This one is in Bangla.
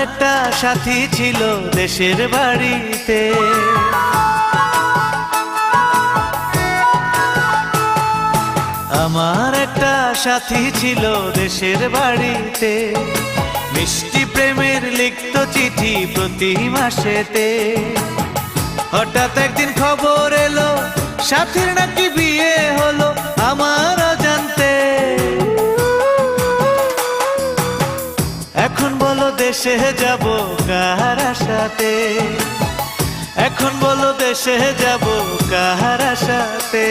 একটা সাথী ছিল দেশের বাড়িতে, আমার একটা সাথী ছিল দেশের বাড়িতে, মিষ্টি প্রেমের লিখত চিঠি প্রতি মাসেতে। হঠাৎ একদিন খবর এলো সাথীর নাকি বিয়ে হলো আমার অজান্তে। এখন বলো দেশে যাব কার আশাতে, এখন বলো দেশে যাব কার আশাতে।